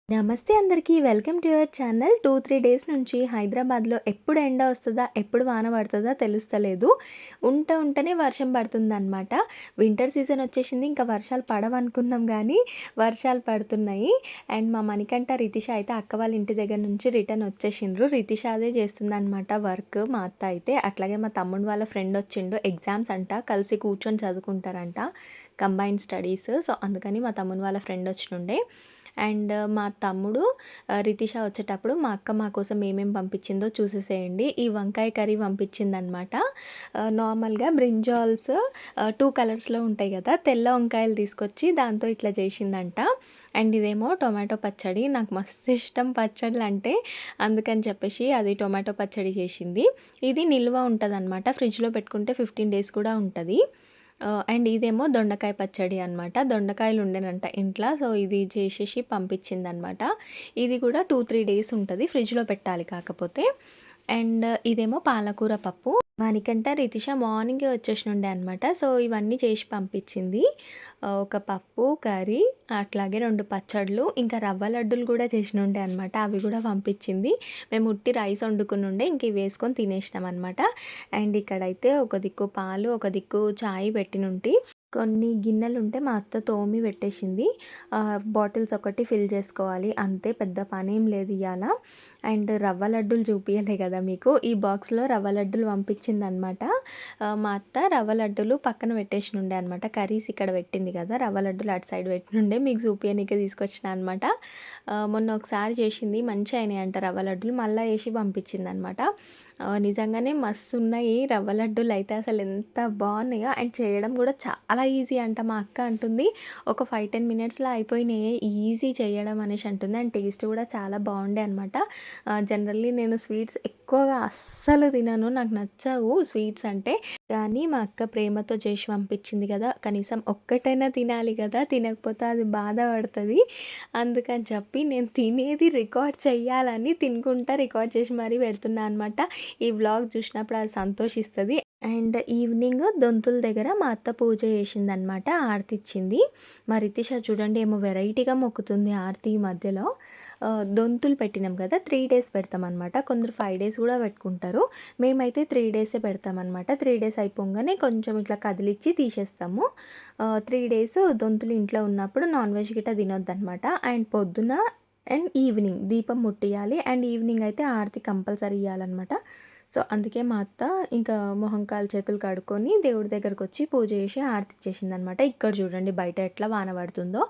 నమస్తే అందరికీ. Welcome to your channel. 2, 3 days నుంచి హైదరాబాద్‌లో ఎప్పుడు ఎండ వస్తదా, ఎప్పుడు వాన పడతదా తెలుస్తలేదు. ఉంటనే వర్షం పడుతుందనమాట. వింటర్ సీజన్ వచ్చేసింది. ఇంకా వర్షాలు పడవనుకున్నాం గానీ, వర్షాలు పడుతున్నాయి. అండ్ మా మణికంఠ, రితిష అయితే అక్క వాళ్ళ ఇంటి దగ్గర నుంచి రిటర్న్ వచ్చేసిండ్రు. రితిష అదే చేస్తుందనమాట వర్క్. మా అత్త అయితే అట్లాగే మా తమ్ముడు వాళ్ళ ఫ్రెండ్ వచ్చిండు. ఎగ్జామ్స్ అంట. కలిసి కూర్చొని చదువుకుంటారంట. Combined studies. సో, అందుకని మా తమ్ముని వాళ్ళ ఫ్రెండ్ వచ్చినుండే. అండ్ మా తమ్ముడు రితిష వచ్చేటప్పుడు మా అక్క మా కోసం ఏమేమి పంపించిందో చూసేసేయండి. ఈ వంకాయ కర్రీ పంపించిందనమాట. నార్మల్‌గా బ్రింజాల్స్ 2 కలర్స్‌లో ఉంటాయి కదా! తెల్ల వంకాయలు తీసుకొచ్చి దాంతో ఇట్లా చేసిందంట. అండ్ ఇదేమో టొమాటో పచ్చడి. నాకు మస్తు ఇష్టం పచ్చడ్లంటే. అందుకని చెప్పేసి అది టొమాటో పచ్చడి చేసింది. ఇది నిల్వ ఉంటదనమాట. ఫ్రిడ్జ్‌లో పెట్టుకుంటే 15 డేస్ కూడా ఉంటది. అండ్ ఇదేమో దొండకాయ పచ్చడి అనమాట. దొండకాయలు ఉండెనంట ఇంట్ల. సో, ఇది చేసేసి పంపించిందనమాట. ఇది కూడా 2, 3 డేస్ ఉంటది. ఫ్రిడ్జ్‌లో పెట్టాలి కాకపోతే. అండ్ ఇదేమో పాలకూర పప్పు. మణికంఠ, రితిష మార్నింగే వచ్చేసినుండే అనమాట. సో, ఇవన్నీ చేసి పంపించింది. ఒక పప్పు, కర్రీ, అట్లాగే 2 పచ్చడ్లు, ఇంకా రవ్వ లడ్డూలు కూడా చేసినుండే అనమాట. అవి కూడా పంపించింది. మేము ఉట్టి రైస్ వండుకునుండే. ఇంక ఇవి వేసుకొని తినేసినాం అనమాట. అండ్ ఇక్కడైతే ఒక దిక్కు పాలు, ఒక దిక్కు చాయ్ పెట్టినుంటి. కొన్ని గిన్నెలుంటే మా అత్త తోమి పెట్టేసింది. బాటిల్స్ ఒకటి ఫిల్ చేసుకోవాలి అంతే. పెద్ద పనేం లేదు ఇయాల. అండ్ రవ్వ లడ్డూలు చూపియలే కదా మీకు. ఈ బాక్స్‌లో రవ్వ లడ్డూలు పంపించిందనమాట. మా అత్త రవ్వ లడ్డూలు పక్కన పెట్టేసినుండే అనమాట. కర్రీస్ ఇక్కడ పెట్టింది కదా! రవ్వ లడ్డూలు అటు సైడ్ పెట్టినుండే. మీకు చూపియనీకే తీసుకొచ్చినా అనమాట. మొన్న ఒకసారి చేసింది. మంచిగయినాయంట రవ్వ లడ్డూలు. మళ్ళా చేసి పంపించిందనమాట. నిజంగానే మస్తున్నాయి రవ్వ లడ్డూలయితే. అసలు ఎంత బాగున్నాయో. అండ్ చేయడం కూడా చాలా ఈజీ అంట. మా అక్క అంటుంది ఒక 5, 10 మినిట్స్‌లో అయిపోయినాయే, ఈజీ చేయడం అనేసి అంటుంది. అండ్ టేస్ట్ కూడా చాలా బాగుండే అనమాట. జనరల్లీ నేను స్వీట్స్ ఎక్కువగా అస్సలు తినను. నాకు నచ్చవు స్వీట్స్ అంటే. కానీ మా అక్క ప్రేమతో చేసి పంపించింది కదా! కనీసం ఒక్కటైనా తినాలి కదా! తినకపోతే అది బాధపడతది. అందుకని చెప్పి నేను తినేది రికార్డ్ చెయ్యాలని తినుకుంటా రికార్డ్ చేసి మరీ పెడుతున్నా అనమాట. ఈ వ్లాగ్ చూసినప్పుడు అది సంతోషిస్తది. అండ్ ఈవినింగ్ దొంతుల దగ్గర మా అత్త పూజ చేసిందనమాట. హారతి ఇచ్చింది. మా రితిష చూడండి ఏమో వెరైటీగా మొక్కుతుంది హారతి ఈ మధ్యలో. దొంతులు పెట్టినాం కదా! 3 డేస్ పెడతామనమాట. కొందరు 5 డేస్ కూడా పెట్టుకుంటారు. మేమైతే 3 డేసే పెడతామనమాట. 3 డేస్ అయిపోంగానే కొంచెం ఇట్లా కదిలిచ్చి తీసేస్తాము. 3 డేస్ దొంతులు ఇంట్లో ఉన్నప్పుడు నాన్ వెజ్ గిట్ట తినొద్దనమాట. అండ్ పొద్దున అండ్ ఈవినింగ్ దీపం ముట్టియాలి. అండ్ ఈవినింగ్ అయితే హారతి కంపల్సరీ ఇయ్యాలనమాట. సో, అందుకే మా అత్త ఇంకా మొహం, కాళ్ళు, చేతులు కడుక్కొని దేవుడి దగ్గరకొచ్చి పూజ చేసి హారతి ఇచ్చేసిందనమాట. ఇక్కడ చూడండి బయట ఎట్లా వాన పడుతుందో.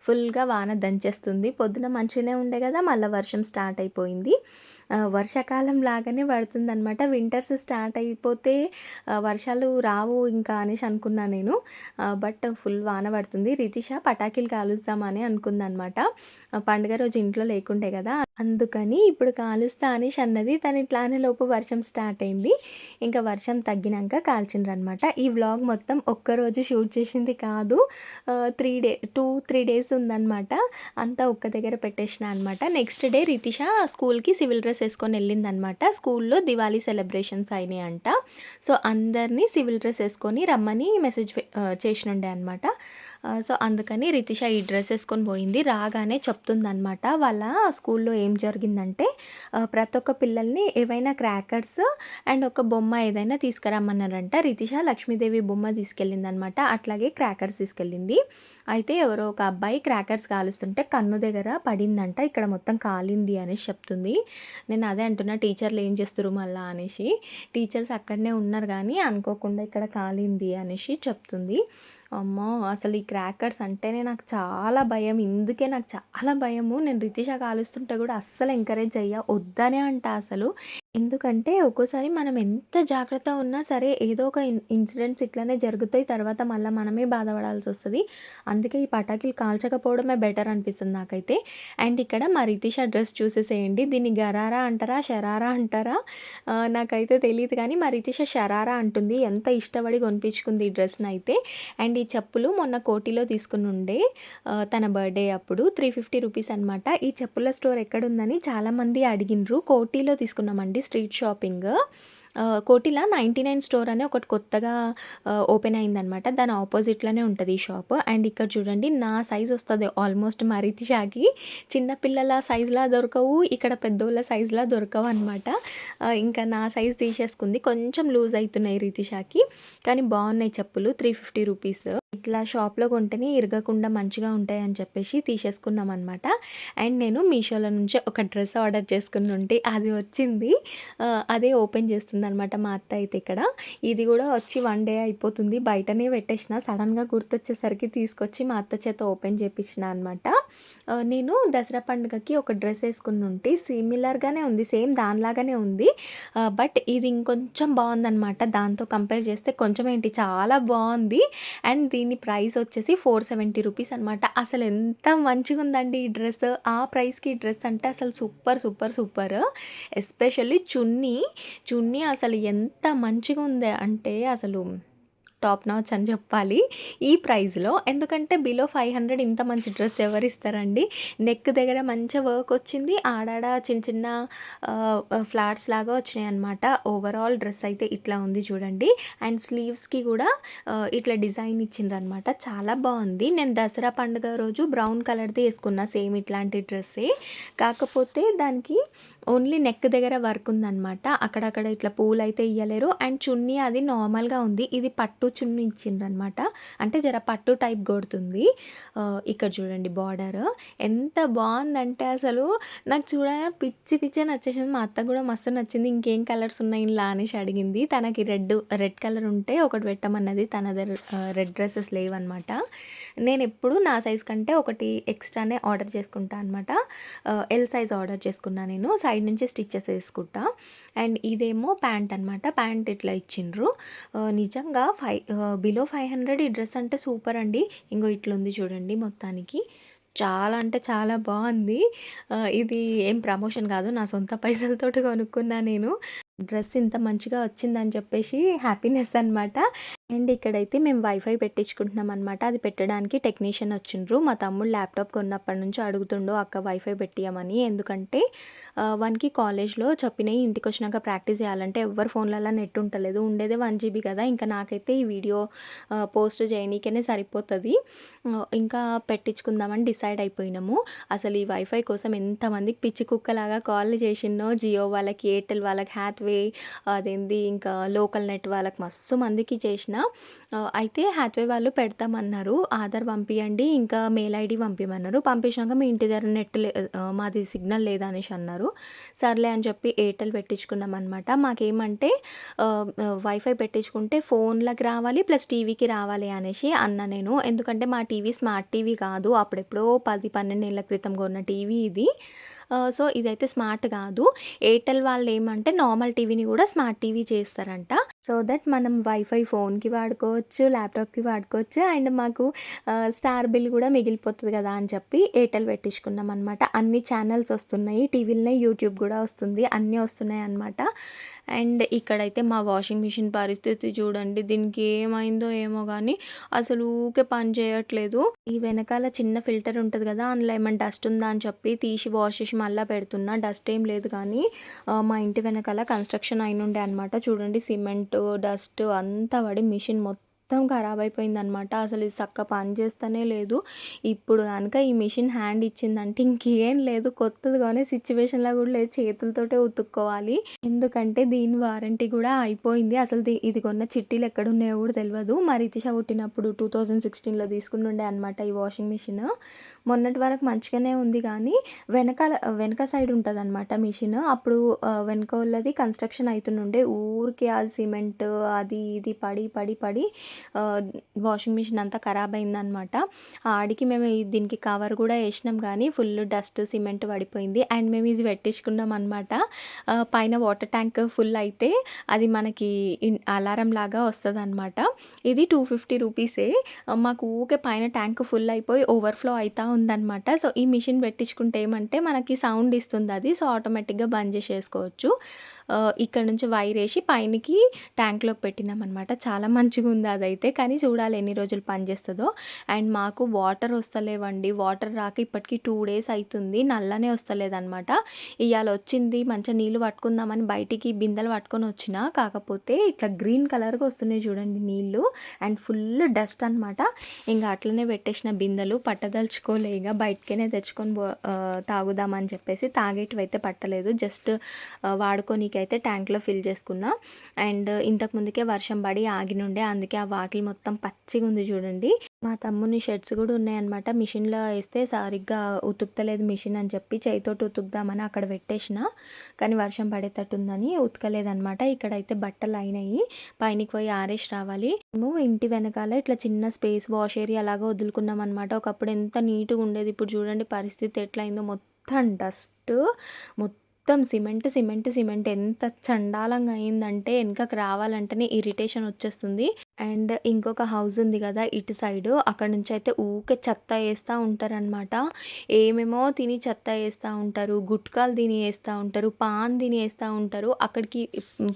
ఫుల్‌గా వాన దంచేస్తుంది. పొద్దున మంచిగానే ఉండే కదా! మళ్ళా వర్షం స్టార్ట్ అయిపోయింది. వర్షాకాలం లాగానే పడుతుందనమాట. వింటర్స్ స్టార్ట్ అయిపోతే వర్షాలు రావు ఇంకా అనేసి అనుకున్నా నేను. బట్ ఫుల్ వాన పడుతుంది. రితిష పటాకీలు కాలుద్దామని అనుకుందనమాట. పండుగ రోజు ఇంట్లో లేకుండే కదా! అందుకని ఇప్పుడు కాలుస్తా అనేసి అన్నది. తను ఇట్లా అనేలోపు వర్షం స్టార్ట్ అయింది. ఇంకా వర్షం తగ్గినంక కాల్చిండ్రనమాట. ఈ వ్లాగ్ మొత్తం ఒక్కరోజు షూట్ చేసింది కాదు. 2, 3 డేస్ ఉందనమాట. అంతా ఒక్క దగ్గర పెట్టేసినా అనమాట. నెక్స్ట్ డే రితిష స్కూల్‌కి సివిల్ డ్రెస్ ఏసుకొని ఎళ్ళిందనమాట. స్కూల్‌లో దివాళీ సెలబ్రేషన్స్ అయినాయంట. సో, అందరిని సివిల్ డ్రెస్ ఏసుకొని రమ్మని మెసేజ్ చేసినుండే అనమాట. సో, అందుకని రితిష ఈ డ్రెస్ ఏసుకొని పోయింది. రాగానే చెప్తుందనమాట. వాళ్ళ స్కూల్‌లో ఏం జరిగిందంటే ప్రతి ఒక్క పిల్లల్ని ఏవైనా క్రాకర్స్ అండ్ ఒక బొమ్మ ఏదైనా తీసుకురమ్మన్నారంట. రితిష లక్ష్మీదేవి బొమ్మ తీసుకెళ్ళిందనమాట. అట్లాగే క్రాకర్స్ తీసుకెళ్ళింది. అయితే ఎవరో ఒక అబ్బాయి క్రాకర్స్ కాలుస్తుంటే కన్ను దగ్గర పడిందంట. ఇక్కడ మొత్తం కాలింది అనేసి చెప్తుంది. నేను అదే అంటున్నా టీచర్లు ఏం చేస్తుర్రు మళ్ళా అనేసి. టీచర్స్ అక్కడనే ఉన్నారు గానీ అనుకోకుండా ఇక్కడ కాలింది అనేసి చెప్తుంది. అమ్మో! అసలు ఈ క్రాకర్స్ అంటేనే నాకు చాలా భయం. ఇందుకే నాకు చాలా భయము. నేను రితిష కాలుస్తుంటే కూడా అస్సలు ఎంకరేజ్ చెయ్య. వద్దనే అంటా అసలు. ఎందుకంటే ఒక్కోసారి మనం ఎంత జాగ్రత్తగా ఉన్నా సరే ఏదో ఒక ఇన్సిడెంట్స్ ఇట్లనే జరుగుతాయి. తర్వాత మళ్ళా మనమే బాధపడాల్సొస్తది. అందుకే ఈ పటాకీలు కాల్చకపోవడమే బెటర్ అనిపిస్తుంది నాకైతే. అండ్ ఇక్కడ మా రితిష డ్రెస్ చూసేసేయండి. దీన్ని గరారా అంటారా? షరారా అంటారా? నాకైతే తెలీదు కానీ మా రితిష షరారా అంటుంది. ఎంత ఇష్టపడి కొనిపించుకుంది ఈ డ్రెస్‌నైతే. అండ్ ఈ చెప్పులు మొన్న కోటిలో తీసుకునుండే. తన బర్త్‌డే అప్పుడు 350 రూపీస్ అనమాట. ఈ చెప్పుల స్టోర్ ఎక్కడుందని చాలామంది అడిగిండ్రు. కోటిలో తీసుకున్నామండి స్ట్రీట్ షాపింగ్. కోటిలా 99 స్టోర్ అని ఒకటి కొత్తగా ఓపెన్ అయిందనమాట. దాని ఆపోజిట్‌లోనే ఉంటది ఈ షాపు. అండ్ ఇక్కడ చూడండి నా సైజ్ వస్తది ఆల్మోస్ట్ మా రితిషాకి. చిన్న పిల్లల సైజ్‌లా దొరకవు. ఇక్కడ పెద్దోళ్ళ సైజ్‌లా దొరకవనమాట. ఇంకా నా సైజ్ తీసేసుకుంది. కొంచెం లూజ్ అయితున్నాయి రితిషాకి. కానీ బావున్నాయి చెప్పులు. 350 రూపీస్. ఇట్లా షాప్‌లో కొంటేనే ఇరగకుండా మంచిగా ఉంటాయని చెప్పేసి తీసేసుకున్నామనమాట. అండ్ నేను మీషోలో నుంచి ఒక డ్రెస్ ఆర్డర్ చేసుకునుంటి. అది వచ్చింది. అదే ఓపెన్ చేస్తుందనమాట మా అత్త అయితే ఇక్కడ. ఇది కూడా వచ్చి 1 డే అయిపోతుంది. బయటనే పెట్టేసిన. సడన్‌గా గుర్తొచ్చేసరికి తీసుకొచ్చి మా అత్త చేత ఓపెన్ చేపించిన అనమాట. నేను దసరా పండుగకి ఒక డ్రెస్ ఏసుకునుంటి. సిమిలర్‌గానే ఉంది. సేమ్ దానిలాగానే ఉంది. బట్ ఇది ఇంకొంచెం బావుందనమాట. దాంతో కంపేర్ చేస్తే కొంచెం ఏంటి చాలా బావుంది. అండ్ దీని ప్రైస్ వచ్చేసి 470 రూపీస్ అనమాట. అసలు ఎంత మంచిగుందండి ఈ డ్రెస్. ఆ ప్రైస్‌కి ఈ డ్రెస్ అంటే అసలు సూపర్, సూపర్, సూపర్. ఎస్పెషల్లీ చున్నీ అసలు ఎంత మంచిగుంది అంటే అసలు టాప్ నాచ్ అని చెప్పాలి. ఈ ప్రైస్‌లో. ఎందుకంటే బిలో 500 ఇంత మంచి డ్రెస్ ఎవరిస్తారండి? నెక్ దగ్గర మంచిగా వర్క్ వచ్చింది. ఆడాడ చిన్న చిన్న ఫ్లాట్స్ లాగా వచ్చినాయన్నమాట. ఓవరాల్ డ్రెస్ అయితే ఇట్లా ఉంది చూడండి. అండ్ స్లీవ్స్‌కి కూడా ఇట్లా డిజైన్ ఇచ్చిండ్రనమాట. చాలా బావుంది. నేను దసరా పండుగ రోజు బ్రౌన్ కలర్‌ది ఏసుకున్నా సేమ్ ఇట్లాంటి డ్రెస్సే. కాకపోతే దానికి ఓన్లీ నెక్ దగ్గర వర్క్ ఉందనమాట. అక్కడక్కడ ఇట్లా పూలైతే ఇయ్యలేరు. అండ్ చున్నీ అది నార్మల్‌గా ఉంది. ఇది పట్టు చున్నీ ఇచ్చిండ్రనమాట. అంటే జర పట్టు టైప్ కొడుతుంది. ఇక్కడ చూడండి బార్డర్ ఎంత బావుందంటే అసలు నాకు పిచ్చి పిచ్చిగా నచ్చేసింది. మా అత్తకి కూడా మస్తు నచ్చింది. ఇంకేం కలర్స్ ఉన్నాయి ఇందులో అనేసి అడిగింది. తనకి రెడ్ కలర్ ఉంటే ఒకటి పెట్టమన్నది. తన దగ్గర రెడ్ డ్రెసెస్ లేవనమాట. నేనెప్పుడు నా సైజ్ కంటే ఒకటి ఎక్స్ట్రానే ఆర్డర్ చేసుకుంటా అనమాట. ఎల్ సైజ్ ఆర్డర్ చేసుకున్నా నేను. సైడ్ నుంచి స్టిచెస్ ఏసుకుంటా. అండ్ ఇదేమో ప్యాంట్ అనమాట. ప్యాంట్ ఇట్లా ఇచ్చిండ్రు. నిజంగా బిలో 500 ఈ డ్రెస్ అంటే సూపర్ అండి. ఇంగో ఇట్లుంది చూడండి మొత్తానికి. చాలా అంటే చాలా బావుంది. ఇది ఏం ప్రమోషన్ కాదు. నా సొంత పైసలతోటి కొనుక్కున్నా నేను. డ్రెస్ ఇంత మంచిగా వచ్చిందని చెప్పేసి హ్యాపీనెస్ అనమాట. అండ్ ఇక్కడైతే మేము వైఫై పెట్టించుకుంటున్నాం అనమాట. అది పెట్టడానికి టెక్నీషియన్ వచ్చిండ్రు. మా తమ్ముడు ల్యాప్టాప్ కొన్నప్పటి నుంచి అడుగుతుండు అక్క వైఫై పెట్టియమని. ఎందుకంటే వానికి కాలేజ్‌లో చెప్పినయి ఇంటికొచ్చినాక ప్రాక్టీస్ చేయాలంటే ఎవ్వరి ఫోన్‌లల్ల నెట్ ఉంటలేదు. ఉండేదే 1 జీబీ కదా! ఇంకా నాకైతే ఈ వీడియో పోస్ట్ చేయనీకనే సరిపోతది. ఇంకా పెట్టించుకుందామని డిసైడ్ అయిపోయినాము. అసలు ఈ వైఫై కోసం ఎంతమందికి పిచ్చి కుక్కలాగా కాల్‌లు చేసిన్నో జియో వాళ్ళకి, ఎయిర్టెల్ వాళ్ళకి, హ్యాత్వే అదేంది ఇంకా లోకల్ నెట్ వాళ్ళకి మస్తు మందికి చేసిన. అయితే హ్యాత్వే వాళ్ళు పెడతామన్నారు. ఆధార్ పంపియండి, ఇంకా మెయిల్ ఐడీ పంపియమన్నారు. పంపించినాక మీ ఇంటి దగ్గర మాది సిగ్నల్ లేదనేసి అన్నారు. సర్లే అని చెప్పి ఎయిర్టెల్ పెట్టించుకున్నామనమాట. మాకేమంటే వైఫై పెట్టించుకుంటే ఫోన్‌లకి రావాలి ప్లస్ టీవీకి రావాలి అనేసి అన్నా నేను. ఎందుకంటే మా టీవీ స్మార్ట్ టీవీ కాదు. అప్పుడెప్పుడో 10, 12 ఏళ్ల క్రితం కొన్న టీవీ ఇది. సో, ఇదైతే స్మార్ట్ కాదు. ఎయిర్టెల్ వాళ్ళేమంటే నార్మల్ టీవీని కూడా స్మార్ట్ టీవీ చేస్తారంట. సో దట్ మనం వైఫై ఫోన్‌కి వాడుకోవచ్చు, ల్యాప్‌టాప్‌కి వాడుకోవచ్చు. అండ్ మాకు స్టార్ బిల్ కూడా మిగిలిపోతది కదా! అని చెప్పి ఎయిర్టెల్ పెట్టించుకున్నామనమాట. అన్ని ఛానెల్స్ వస్తున్నాయి. టీవీలనే యూట్యూబ్ కూడా వస్తుంది. అన్నీ వస్తున్నాయన్నమాట. అండ్ ఇక్కడైతే మా వాషింగ్ మిషన్ పరిస్థితి చూడండి. దీనికి ఏమైందో ఏమో గానీ అసలు ఊకే పని చేయట్లేదు. ఈ వెనకాల చిన్న ఫిల్టర్ ఉంటది కదా! అందులో ఏమన్నా డస్ట్ ఉందా అని చెప్పి తీసి వాష్ చేసి మళ్ళా పెడుతున్నా. డస్ట్ ఏం లేదు కానీ మా ఇంటి వెనకాల కన్‌స్ట్రక్షన్ అయినుండే అనమాట. చూడండి సిమెంటు, డస్ట్ అంతా పడి మిషన్ మొత్తం ఖరాబ్ అయిపోయిందనమాట. అసలు ఇది సక్క పని చేస్తనే లేదు. ఇప్పుడు గనుక ఈ మిషన్ హ్యాండ్ ఇచ్చిందంటే ఇంకేం లేదు. కొత్తది కొనే సిచ్యువేషన్‌లో కూడా లేదు. చేతులతోటే ఉతుక్కోవాలి. ఎందుకంటే దీని వారంటీ కూడా అయిపోయింది. అసలు ఇది కొన్న చిట్టీలు ఎక్కడున్నాయో కూడా తెలవదు. మా రితిష పుట్టినప్పుడు 2016లో తీసుకునుండే అనమాట ఈ వాషింగ్ మిషన్. మొన్నటి వరకు మంచిగానే ఉంది కానీ వెనక సైడ్ ఉంటదనమాట మిషన్. అప్పుడు వెనకోళ్ళది కన్‌స్ట్రక్షన్ అయితుండుండే. ఊరికే అది సిమెంట్ అది ఇది పడి వాషింగ్ మిషన్ అంతా ఖరాబ్ అయిందనమాట. ఆడికి మేము దీనికి కవర్ కూడా ఏసినాం కానీ ఫుల్ డస్ట్, సిమెంట్ పడిపోయింది. అండ్ మేము ఇది పెట్టించుకున్నాం అనమాట. పైన వాటర్ ట్యాంక్ ఫుల్ అయితే అది మనకి అలారం లాగా వస్తదనమాట. ఇది 250 రూపీసే. మాకు ఊకే పైన ట్యాంక్ ఫుల్ అయిపోయి ఓవర్‌ఫ్లో అయితా ఉందనమాట. సో, ఈ మిషన్ పెట్టించుకుంటే ఏమంటే మనకి సౌండ్ ఇస్తుందది. సో, ఆటోమేటిక్‌గా బంద్ చేసేసుకోవచ్చు. ఇక్కడ నుంచి వైరేసి పైనకి ట్యాంక్‌లోకి పెట్టినామనమాట. చాలా మంచిగుంది అదైతే. కానీ చూడాలి ఎన్ని రోజులు పనిచేస్తదో. అండ్ మాకు వాటర్ వస్తలేవండి. వాటర్ రాక ఇప్పటికి 2 డేస్ అయితుంది. నల్లనే వస్తలేదనమాట. ఇయాల వచ్చింది మంచిగా నీళ్ళు పట్టుకుందామని బయటికి బిందెలు పట్టుకొనొచ్చిన. కాకపోతే ఇట్లా గ్రీన్ కలర్‌గా వస్తున్నాయి చూడండి నీళ్ళు. అండ్ ఫుల్ డస్ట్ అనమాట. ఇంగ అట్లనే పెట్టేసిన బిందెలు. పట్టదలుచుకోలే ఇగ బయటికేనే తెచ్చుకొని తాగుదామని చెప్పేసి. తాగేటివైతే పట్టలేదు. జస్ట్ వాడుకోనీకైతే ట్యాంక్‌లో ఫిల్ చేసుకున్నా. అండ్ ఇంతకు ముందుకే వర్షం పడి ఆగినుండే. అందుకే ఆ వాకిలి మొత్తం పచ్చిగుంది చూడండి. మా తమ్ముని షర్ట్స్ కూడా ఉన్నాయన్నమాట. మిషన్‌లో ఏస్తే సరిగ్గా ఉతుకుతలేదు మిషన్ అని చెప్పి చేయితోటి ఉతుకుదామని అక్కడ పెట్టేసిన. కానీ వర్షం పడేటట్టుందని ఉతకలేదనమాట. ఇక్కడైతే బట్టలయినాయి. పైనకి పోయి ఆరేసి రావాలి. మేము ఇంటి వెనకాల ఇట్లా చిన్న స్పేస్ వాష్ ఏరియా లాగా వదులుకున్నామనమాట. ఒకప్పుడు ఎంత నీట్‌గా ఉండేది. ఇప్పుడు చూడండి పరిస్థితి ఎట్లా అయిందో. మొత్తం డస్ట్, మొత్తం సిమెంట్ ఎంత చండాలంగా అయిందంటే ఎనకకి రావాలంటేనే ఇరిటేషన్ వచ్చేస్తుంది. అండ్ ఇంకొక హౌస్ ఉంది కదా ఇటు సైడు. అక్కడ నుంచి అయితే ఊకే చెత్త ఏస్తా ఉంటారనమాట. ఏమేమో తిని చెత్త ఏస్తా ఉంటారు. గుట్కాలు తిని ఏస్తా ఉంటారు. పాన్ తిని ఏస్తా ఉంటారు. అక్కడికి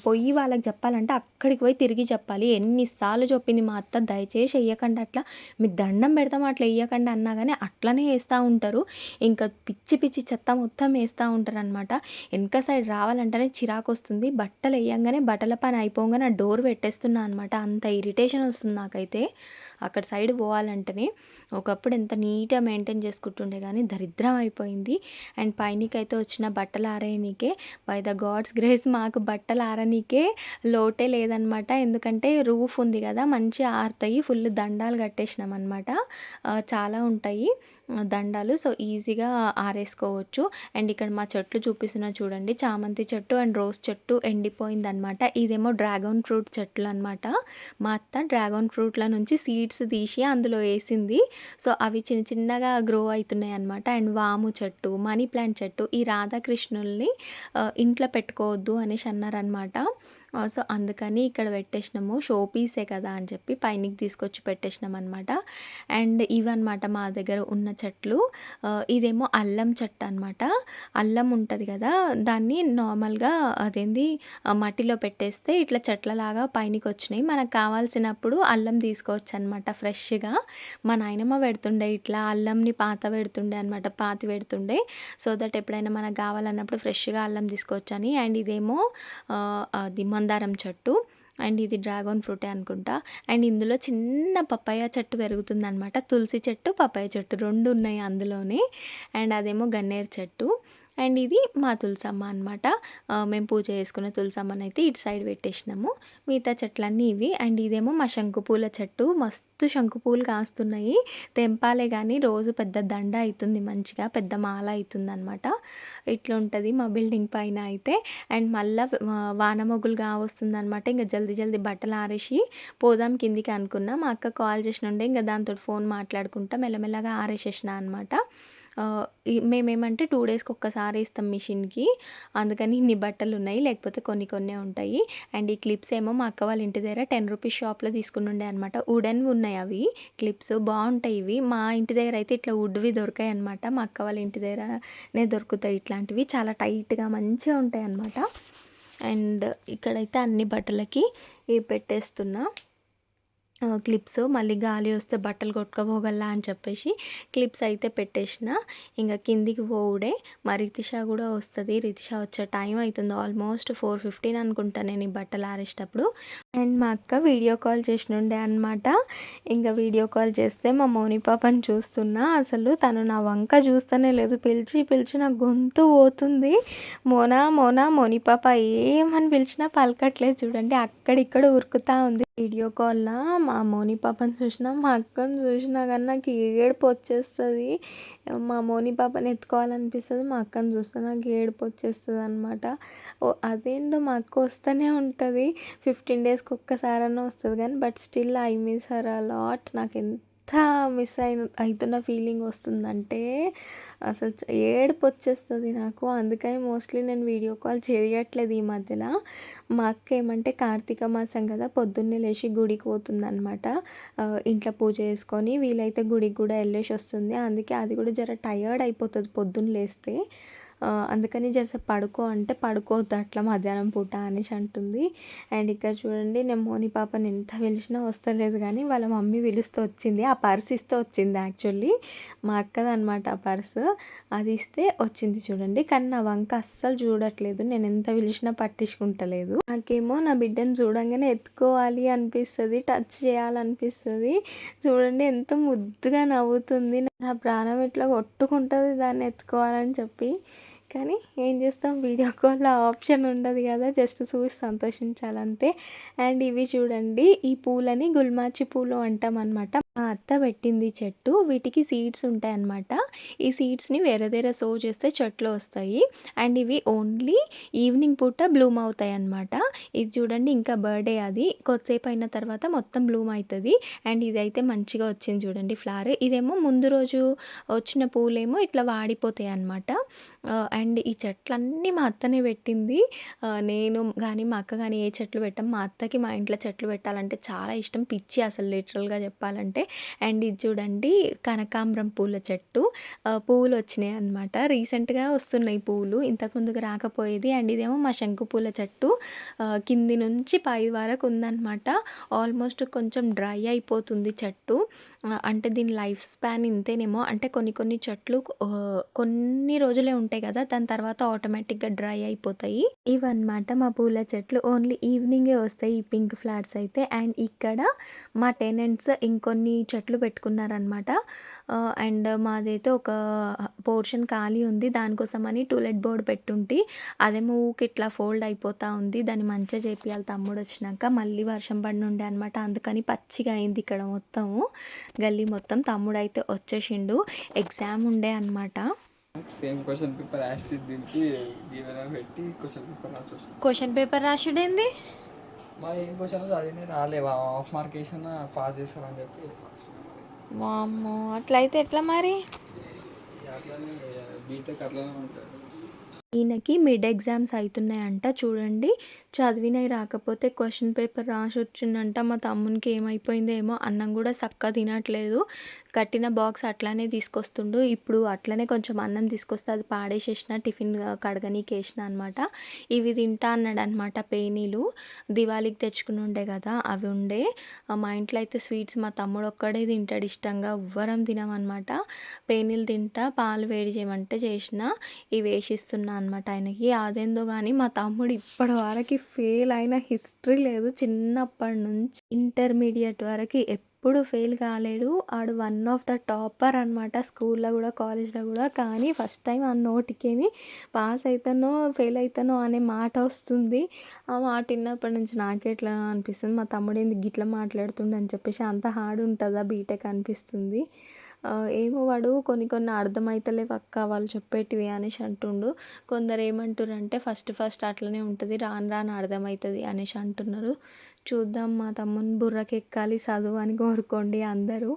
పోయి వాళ్ళకి చెప్పాలంటే అక్కడికి పోయి తిరిగి చెప్పాలి. ఎన్నిసార్లు చెప్పింది మా అత్త, దయచేసి ఎయ్యకండి అట్లా, మీకు దండం పెడతాం అట్లా ఎయ్యకండి అన్నా కానీ అట్లనే ఏస్తా ఉంటారు. ఇంకా పిచ్చి పిచ్చి చెత్త మొత్తం ఏస్తా ఉంటారనమాట. వెనక సైడ్ రావాలంటేనే చిరాకొస్తుంది. బట్టలు ఎయ్యంగానే బట్టల పని అయిపోగానే ఆ డోర్ పెట్టేస్తున్నా అనమాట. అంత ఇరిటేషన్ వస్తుంది నాకైతే అక్కడ సైడ్ పోవాలంటేనే. ఒకప్పుడు ఎంత నీట్‌గా మెయింటైన్ చేసుకుంటుండే కానీ దరిద్రం అయిపోయింది. అండ్ పైనకైతే వచ్చిన బట్టలు ఆరేయనీకే బై ద గాడ్స్ గ్రేస్ మాకు బట్టలు ఆరనీకే లోటే లేదనమాట. ఎందుకంటే రూఫ్ ఉంది కదా మంచిగా ఆరుతాయి. ఫుల్ దండాలు కట్టేసినామనమాట. చాలా ఉంటాయి దండాలు. సో ఈజీగా ఆరేసుకోవచ్చు. అండ్ ఇక్కడ మా చెట్లు చూపిస్తున్నా చూడండి. చామంతి చెట్టు అండ్ రోజ్ చెట్టు ఎండిపోయిందనమాట. ఇదేమో డ్రాగన్ ఫ్రూట్ చెట్లు అనమాట. మా అత్త డ్రాగన్ ఫ్రూట్ల నుంచి సీడ్స్ తీసి అందులో వేసింది. సో అవి చిన్న చిన్నగా గ్రో అవుతున్నాయి అనమాట. అండ్ వాము చెట్టు, మనీ ప్లాంట్ చెట్టు, ఈ రాధాకృష్ణుల్ని ఇంట్లో పెట్టుకోవద్దు అనేసి అన్నారనమాట. సో అందుకని ఇక్కడ పెట్టేసినాము. షో పీసే కదా అని చెప్పి పైనకి తీసుకొచ్చి పెట్టేసినాం అనమాట. అండ్ ఇవన్నమాట మా దగ్గర ఉన్న చెట్లు. ఇదేమో అల్లం చెట్టు అనమాట. అల్లం ఉంటుంది కదా దాన్ని నార్మల్‌గా అదేంది మట్టిలో పెట్టేస్తే ఇట్లా చెట్లలాగా పైనకి వచ్చినాయి. మనకు కావాల్సినప్పుడు అల్లం తీసుకోవచ్చనమాట ఫ్రెష్‌గా. మా నాయనమ్మ పెడుతుండే ఇట్లా అల్లంని పెడుతుండే అనమాట. పాతి పెడుతుండే. సో దట్ ఎప్పుడైనా మనకు కావాలన్నప్పుడు ఫ్రెష్‌గా అల్లం తీసుకోవచ్చని. అండ్ ఇదేమో అది మందారం చెట్టు. అండ్ ఇది డ్రాగన్ ఫ్రూటే అనుకుంటా. అండ్ ఇందులో చిన్న పపాయ చెట్టు పెరుగుతుందనమాట. తులసి చెట్టు, పపాయ చెట్టు 2 ఉన్నాయి అందులోనే. అండ్ అదేమో గన్నేరు చెట్టు. అండ్ ఇది మా తులసమ్మ అనమాట. మేము పూజ చేసుకున్న తులసమ్మనైతే ఇటు సైడ్ పెట్టేసినాము. మిగతా చెట్లన్నీ ఇవి. అండ్ ఇదేమో మా శంకు పూల చెట్టు. మస్తు శంకు పూలు కాస్తున్నాయి. తెంపాలే కానీ రోజు పెద్ద దండ అవుతుంది మంచిగా. పెద్ద మాల అవుతుందనమాట. ఇట్లా ఉంటుంది మా బిల్డింగ్ పైన అయితే. అండ్ మళ్ళా వాన మొగ్గులు కావస్తుందనమాట. ఇంక జల్దీ జల్దీ బట్టలు ఆరేసి పోదాం కిందికి అనుకున్నా. మా అక్క కాల్ చేసినుండే. ఇంక దాంతోటి ఫోన్ మాట్లాడుకుంటా మెల్లమెల్లగా ఆరేసేసిన అనమాట. మేమేమంటే 2 డేస్‌కి ఒక్కసారి ఏస్తాం మిషన్‌కి. అందుకని ఇన్ని బట్టలున్నాయి. లేకపోతే కొన్ని కొన్నే ఉంటాయి. అండ్ ఈ క్లిప్స్ ఏమో మా అక్క వాళ్ళ ఇంటి దగ్గర 10 రూపీస్ షాప్‌లో తీసుకునుండే అనమాట. వుడెన్‌వి ఉన్నాయి అవి క్లిప్స్ బావుంటాయి ఇవి. మా ఇంటి దగ్గర అయితే ఇట్లా వుడ్‌వి దొరకాయన్నమాట. మా అక్క వాళ్ళ ఇంటి దగ్గరనే దొరుకుతాయి ఇట్లాంటివి. చాలా టైట్‌గా మంచిగా ఉంటాయన్నమాట. అండ్ ఇక్కడైతే అన్ని బట్టలకి పెట్టేస్తున్నా. క్లిప్స్. మళ్ళీ గాలి వస్తే బట్టలు కొట్టుకపోగలరా అని చెప్పేసి క్లిప్స్ అయితే పెట్టేసిన. ఇంక కిందికి పోవుడే. మా రితిష కూడా వస్తది. రితిష వచ్చే టైం అవుతుంది. ఆల్మోస్ట్ 4:15 అనుకుంటా నేను ఈ బట్టలు ఆరేసేటప్పుడు. అండ్ మా అక్క వీడియో కాల్ చేసినుండే అనమాట. ఇంక వీడియో కాల్ చేస్తే మా మౌని పాపని చూస్తున్నా. అసలు తను నా వంక చూస్తూనే లేదు. పిలిచి పిలిచి నా గొంతు పోతుంది. మోనా మోనా మౌని పాప ఏమని పిలిచినా పలకట్లేదు చూడండి. అక్కడిక్కడ ఉరుకుతా ఉంది. వీడియో కాల్‌లో మా మౌని పాపని చూసినా, మా అక్కని చూసినా గానీ నాకు ఏడుపు వచ్చేస్తది. మా మౌని పాపని ఎత్తుకోవాలనిపిస్తది. మా అక్కని చూస్తే నాకు ఏడుపు వచ్చేస్తదనమాట. అదేంటో మా అక్క వస్తూనే ఉంటది. 15 డేస్‌కి ఒక్కసారన్నా వస్తది కానీ but still I miss her a lot. నాకెంత మిస్ అయితున్న ఫీలింగ్ వస్తుందంటే అసలు ఏడుపు వచ్చేస్తది నాకు. అందుకని మోస్ట్‌లీ నేను వీడియో కాల్ చేయట్లేదు ఈ మధ్యల. మా అక్క ఏమంటే కార్తీక మాసం కదా పొద్దున్నే లేచి గుడికి పోతుందనమాట. ఇంట్లో పూజ చేసుకొని వీలైతే గుడికి కూడా వెళ్ళేసి వస్తుంది. అందుకే అది కూడా జర టయర్డ్ అయిపోతుంది పొద్దున్న లేస్తే. అందుకని జరసేపు పడుకో అంటే పడుకోవద్దు అట్లా మధ్యాహ్నం పూట అనేసి అంటుంది. అండ్ ఇక్కడ చూడండి నేను మోని పాపని ఎంత పిలిచినా వస్తలేదు కానీ వాళ్ళ మమ్మీ పిలుస్తూ వచ్చింది. ఆ పర్స్ ఇస్తే వచ్చింది యాక్చువల్లీ. మా అక్కదనమాట ఆ పర్సు. అది ఇస్తే వచ్చింది చూడండి. కానీ నా వంక అస్సలు చూడట్లేదు. నేను ఎంత పిలిచినా పట్టించుకుంటలేదు. నాకేమో నా బిడ్డని చూడంగానే ఎత్తుకోవాలి అనిపిస్తది. టచ్ చేయాలనిపిస్తది. చూడండి ఎంత ముద్దుగా నవ్వుతుంది. నా ప్రాణం ఇట్లా కొట్టుకుంటది దాన్ని ఎత్తుకోవాలని చెప్పి. కానీ ఏం చేస్తాం, వీడియో కాల్‌లో ఆప్షన్ ఉండదు కదా! జస్ట్ చూసి సంతోషించాలంతే. అండ్ ఇవి చూడండి, ఈ పూలని గుల్మాచి పూలు అంటామనమాట. మా అత్త పెట్టింది చెట్టు. వీటికి సీడ్స్ ఉంటాయన్నమాట. ఈ సీడ్స్‌ని వేరే వేరే సో చేస్తే చెట్లు వస్తాయి. అండ్ ఇవి ఓన్లీ ఈవినింగ్ పూట బ్లూమ్ అవుతాయన్నమాట. ఇది చూడండి ఇంకా బర్త్‌డే అది. కొద్దిసేపు అయిన తర్వాత మొత్తం బ్లూమ్ అయితది. అండ్ ఇదైతే మంచిగా వచ్చింది చూడండి ఫ్లవర్. ఇదేమో ముందు రోజు వచ్చిన పూలేమో ఇట్లా వాడిపోతాయన్నమాట. అండ్ ఈ చెట్లన్నీ మా అత్తనే పెట్టింది. నేను గానీ, మా అక్క గానీ ఏ చెట్లు పెట్టం. మా అత్తకి మా ఇంట్లో చెట్లు పెట్టాలంటే చాలా ఇష్టం. పిచ్చి అసలు లిటరల్‌గా చెప్పాలంటే. అండ్ ఇది చూడండి కనకాంబరం పూల చెట్టు. పువ్వులు వచ్చినాయన్నమాట. రీసెంట్‌గా వస్తున్నాయి పువ్వులు. ఇంతకుముందుకు రాకపోయేది. అండ్ ఇదేమో మా శంకు పూల చెట్టు. కింది నుంచి పై వరకు ఉందన్నమాట. ఆల్మోస్ట్ కొంచెం డ్రై అయిపోతుంది చెట్టు. అంటే దీని లైఫ్ స్పాన్ ఇంతేనేమో. అంటే కొన్ని కొన్ని చెట్లు కొన్ని రోజులే ఉంటాయి కదా! దాని తర్వాత ఆటోమేటిక్‌గా డ్రై అయిపోతాయి. ఇవన్నమాట మా పూల చెట్లు. ఓన్లీ ఈవినింగే వస్తాయి ఈ పింక్ ఫ్లవర్స్ అయితే. అండ్ ఇక్కడ మా టెనెంట్స్ ఇంకొన్ని చెట్లు పెట్టుకున్నారనమాట. అండ్ మాదైతే ఒక పోర్షన్ ఖాళీ ఉంది. దానికోసమని టూలెట్ బోర్డ్ పెట్టుంటి. అదేమో ఊకే ఇట్లా ఫోల్డ్ అయిపోతా ఉంది. దాన్ని మంచిగా చేపియాలి తమ్ముడొచ్చినాక. మళ్ళీ వర్షం పడినుండే అనమాట. అందుకని పచ్చిగా అయింది ఇక్కడ మొత్తము. గల్లీ మొత్తం. తమ్ముడైతే వచ్చేసిండు. ఎగ్జామ్ ఉండే అనమాట. సేమ్ క్వశ్చన్ పేపర్ యాస్టిస్ దీనికి దీవెన పెట్టి క్వశ్చన్ పేపర్ రాసొస్తుంది. క్వశ్చన్ పేపర్ రాసుడేంది? మరి ఏం క్వశ్చన్ చదివినా రాలేవా హాఫ్ మార్క్ వేసినా పాస్ చేస్తారని చెప్పి వామ్మో! అట్లయితే ఎట్లా మరి? అట్లనే బీటెక్ అట్లనే ఉంటుంది. ఈయనకి మిడ్ ఎగ్జామ్స్ అయితున్నాయంట చూడండి. చదివినయి రాకపోతే క్వెషన్ పేపర్ రాసొచ్చిండంట. మా తమ్మునికి ఏమైపోయిందో ఏమో! అన్నం కూడా సక్కగా తినట్లేదు. కట్టిన బాక్స్ అట్లానే తీసుకొస్తుండు. ఇప్పుడు అట్లనే కొంచెం అన్నం తీసుకొస్తే అది పాడేసేసిన టిఫిన్ కడగనీకేసిన అనమాట. ఇవి తింటా అన్నాడనమాట పేనీలు. దివాళీకి తెచ్చుకుని ఉండే కదా! అవి ఉండే. మా ఇంట్లో అయితే స్వీట్స్ మా తమ్ముడు ఒక్కడే తింటాడు ఇష్టంగా. ఎవ్వరం తినమనమాట. పేనీలు తింటా, పాలు వేడి చేయమంటే చేసిన. ఇవి వేసిస్తున్నా అనమాట ఆయనకి. అదేందో కానీ మా తమ్ముడు ఇప్పటి వరకు ఫెయిల్ అయిన హిస్టరీ లేదు. చిన్నప్పటి నుంచి ఇంటర్మీడియట్ వరకు ఎప్పుడు ఫెయిల్ కాలేడు. ఆడు వన్ ఆఫ్ ద టాపర్ అనమాట. స్కూల్లో కూడా కాలేజ్లో కూడా. కానీ ఫస్ట్ టైం ఆ నోటికేమి పాస్ అవుతానో ఫెయిల్ అవుతానో అనే మాట వస్తుంది. ఆ మాట విన్నప్పటి నుంచి నాకే ఎట్లా అనిపిస్తుంది, మా తమ్ముడు ఏంది గిట్లా మాట్లాడుతుండు అని చెప్పేసి. అంత హార్డ్ ఉంటుందా బీటెక్ అనిపిస్తుంది. ఏమో వాడు కొన్ని కొన్ని అర్థమైతలేవక్క వాళ్ళు చెప్పేటివి అనేసి అంటుండు. కొందరు ఏమంటుర్రంటే ఫస్ట్ అట్లనే ఉంటది. రాను రాను అర్థమైతది అనేసి అంటున్నారు. చూద్దాం, మా తమ్ముని బుర్రకెక్కాలి చదువు అని కోరుకోండి అందరూ.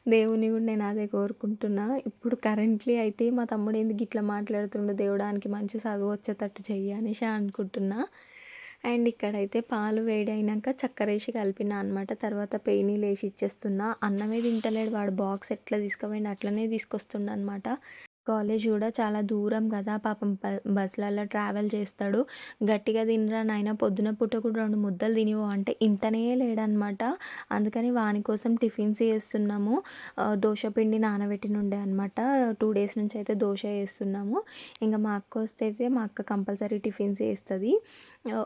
దేవుని కూడా నేను అదే కోరుకుంటున్నా. ఇప్పుడు కరెంట్లీ అయితే మా తమ్ముడు ఎందుకు గిట్లా మాట్లాడుతుండు, దేవుడా ఆనికి మంచి చదువు వచ్చేటట్టు చెయ్యి అనేసి అనుకుంటున్నా. అండ్ ఇక్కడైతే పాలు వేడైనాక చక్కెరేసి కలిపినా అనమాట. తర్వాత పేనీలేసి ఇచ్చేస్తున్నా. అన్నమే తింటలేడు వాడు. బాక్స్ ఎట్లా తీసుకుపోయిండు అట్లనే తీసుకొస్తుండనమాట. కాలేజ్ కూడా చాలా దూరం కదా పాపం. బస్సులలో ట్రావెల్ చేస్తాడు. గట్టిగా తినరా నాయన, పొద్దున పూట కూడా 2 ముద్దలు తినివో అంటే ఇంటనే లేడనమాట. అందుకని వాని కోసం టిఫిన్స్ చేస్తున్నాము. దోస పిండి నానబెట్టినుండే అనమాట. 2 డేస్ నుంచి అయితే దోస చేస్తున్నాము. ఇంక మా అక్క వస్తే అయితే మా అక్క కంపల్సరీ టిఫిన్స్ చేస్తుంది.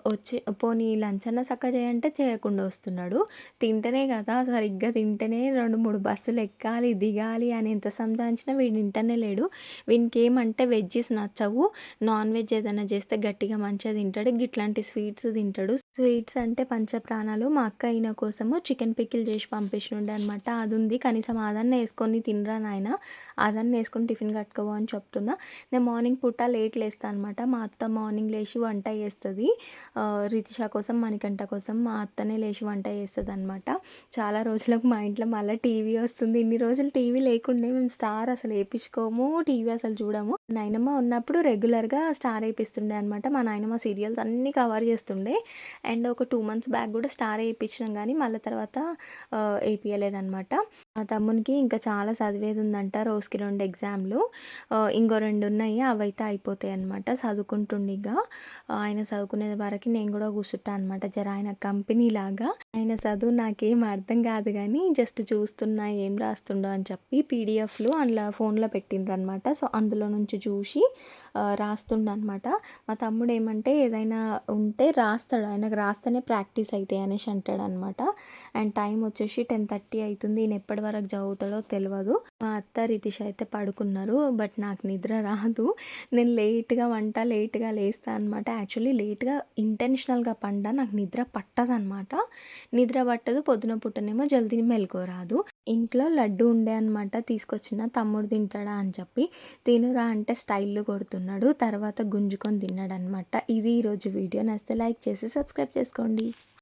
వచ్చి పోనీ లంచ్ అన్నా సక్కగా చేయంటే చేయకుండా వస్తున్నాడు. తింటేనే కదా, సరిగ్గా తింటేనే 2, 3 బస్సులు ఎక్కాలి దిగాలి అని ఎంత సంజాయించినా వీడు వింటనే లేడు. వీనికి ఏమంటే వెజ్జీస్ నచ్చవు. నాన్ వెజ్ ఏదైనా చేస్తే గట్టిగా మంచిగా తింటాడు. గిట్లాంటి స్వీట్స్ తింటాడు. స్వీట్స్ అంటే పంచప్రాణాలు. మా అక్క ఈయన కోసము చికెన్ పికిల్ చేసి పంపించినుండే అనమాట. అది ఉంది. కనీసం అదన్నా వేసుకొని తినరా నాయన, అదన్నా వేసుకొని టిఫిన్ కట్టుకోవు అని చెప్తున్నా. నేను మార్నింగ్ పూట లేట్ లేస్తా అనమాట. మా అత్త మార్నింగ్ లేచి వంట చేస్తుంది. రితిషా కోసం, మణికంఠ కోసం మా అత్తనే లేచి వంట చేస్తుంది అనమాట. చాలా రోజులకు మా ఇంట్లో మళ్ళీ టీవీ వస్తుంది. ఇన్ని రోజులు టీవీ లేకుండే మేము స్టార్ అసలు వేయించుకోము, టీవీ అసలు చూడము. నాయనమ్మ ఉన్నప్పుడు రెగ్యులర్గా స్టార్ వేయిస్తుండే అనమాట. మా నాయనమ్మ సీరియల్స్ అన్నీ కవర్ చేస్తుండే. అండ్ ఒక 2 మంత్స్ బ్యాక్ గూడా స్టార్ ఏపిచ్చినాం గానీ, మళ్ళా తర్వాత ఏపియలేదనమాట. మా తమ్మునికి ఇంకా చాలా చదివేదుందంట. రోజుకి 2 ఎగ్జామ్‌లు. ఇంకో 2 ఉన్నాయి. అవైతే అయిపోతాయనమాట. చదువుకుంటుండిగ. ఆయన చదువుకునే వరకి నేను గూడా కూర్చుంటా అనమాట. జర ఆయన కంపెనీలాగా. ఆయన చదువు నాకేం అర్థం కాదు గానీ, జస్ట్ చూస్తున్నా ఏం రాస్తుండో అని చెప్పి పీడిఎఫ్‌లు అందులో ఫోన్‌లో పెట్టిండ్రనమాట. సో, అందులో నుంచి చూసి రాస్తుండనమాట. మా తమ్ముడేమంటే ఏదైనా ఉంటే రాస్తాడు. ఆయనకు రాస్తేనే ప్రాక్టీస్ అయితాయి అనేసి అంటాడనమాట. అండ్ టైం వచ్చేసి 10:30 అయితుంది. ఈయన ఎప్పటి వరకు చదువుతాడో తెలవదు. మా అత్త, రితిష్ అయితే పడుకున్నారు. బట్ నాకు నిద్ర రాదు. నేను లేట్‌గా లేస్తా అనమాట. యాక్చువల్లీ లేట్‌గా ఇంటెన్షనల్‌గా పండా. నాకు నిద్ర పట్టదనమాట. నిద్ర పట్టదు. పొద్దున పూటనేమో జల్దీ మెలుకువ రాదు. ఇంట్లో లడ్డు ఉండే అనమాట. తీసుకొచ్చిన. తమ్ముడు తింటాడా అని చెప్పి. తినురా అంటే స్టైల్‌లు కొడుతున్నాడు. తర్వాత గుంజుకొని తిన్నాడనమాట. ఇది ఈరోజు వీడియో. నచ్చితే లైక్ చేసి సబ్స్క్రైబ్ చేసుకోండి.